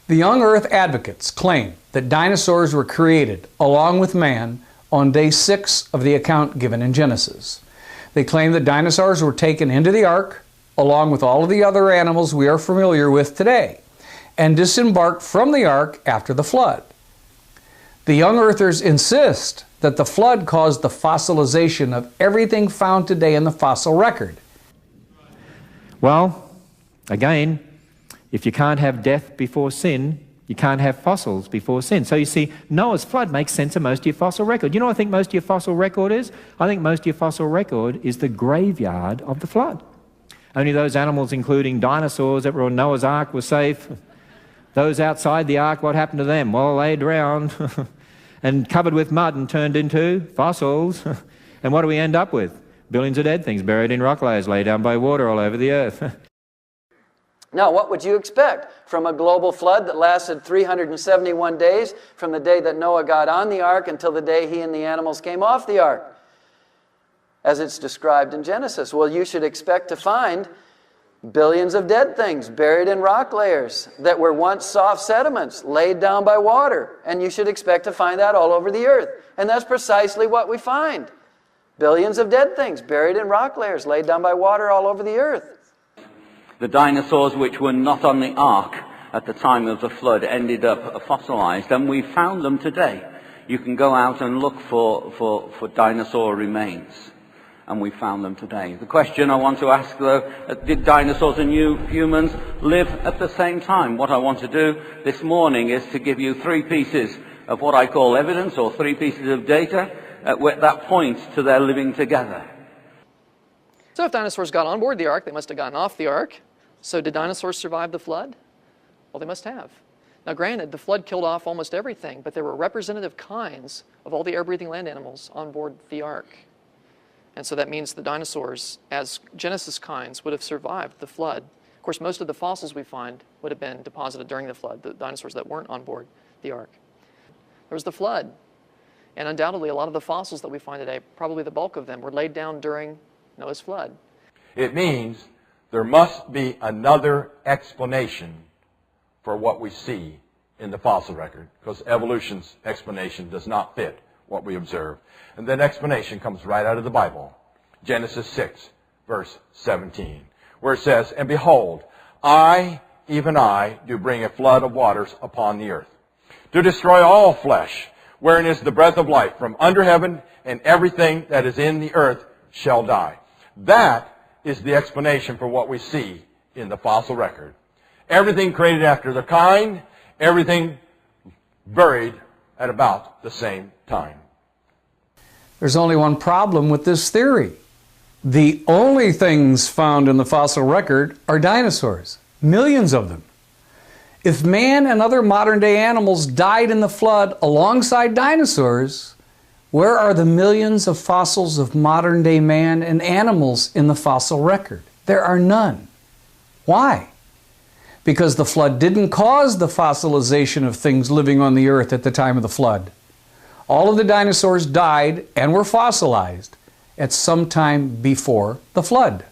The young Earth advocates claim that dinosaurs were created along with man on day 6 of the account given in Genesis. They claim that dinosaurs were taken into the ark along with all of the other animals we are familiar with today and disembarked from the ark after the flood. The young Earthers insist that the flood caused the fossilization of everything found today in the fossil record. Well, again, if you can't have death before sin, you can't have fossils before sin. So you see, Noah's flood makes sense of most of your fossil record. You know what I think most of your fossil record is? I think most of your fossil record is the graveyard of the flood. Only those animals, including dinosaurs that were on Noah's ark, were safe. Those outside the ark, what happened to them? Well, they drowned and covered with mud and turned into fossils. And what do we end up with? Billions of dead things buried in rock layers, laid down by water all over the earth. Now, what would you expect from a global flood that lasted 371 days from the day that Noah got on the ark until the day he and the animals came off the ark, as it's described in Genesis? Well, you should expect to find billions of dead things buried in rock layers that were once soft sediments laid down by water. And you should expect to find that all over the earth. And that's precisely what we find. Billions of dead things buried in rock layers laid down by water all over the earth. The dinosaurs which were not on the ark at the time of the flood ended up fossilized, and we found them today. You can go out and look for dinosaur remains, and we found them today. The question I want to ask, though, did dinosaurs and humans live at the same time? What I want to do this morning is to give you 3 pieces of what I call evidence, or 3 pieces of data that point to their living together. So if dinosaurs got on board the ark, they must have gotten off the ark. So did dinosaurs survive the flood? Well, they must have. Now granted, the flood killed off almost everything, but there were representative kinds of all the air-breathing land animals on board the ark. And so that means the dinosaurs, as Genesis kinds, would have survived the flood. Of course, most of the fossils we find would have been deposited during the flood, the dinosaurs that weren't on board the ark. There was the flood. And undoubtedly, a lot of the fossils that we find today, probably the bulk of them, were laid down during Noah's flood. It means there must be another explanation for what we see in the fossil record, because evolution's explanation does not fit what we observe. And that explanation comes right out of the Bible. Genesis 6, verse 17, where it says, "And behold, I, even I, do bring a flood of waters upon the earth, to destroy all flesh, wherein is the breath of life from under heaven, and everything that is in the earth shall die." That is the explanation for what we see in the fossil record. Everything created after the kind, everything buried at about the same time. There's only one problem with this theory. The only things found in the fossil record are dinosaurs, millions of them. If man and other modern-day animals died in the flood alongside dinosaurs, where are the millions of fossils of modern-day man and animals in the fossil record? There are none. Why? Because the flood didn't cause the fossilization of things living on the earth at the time of the flood. All of the dinosaurs died and were fossilized at some time before the flood.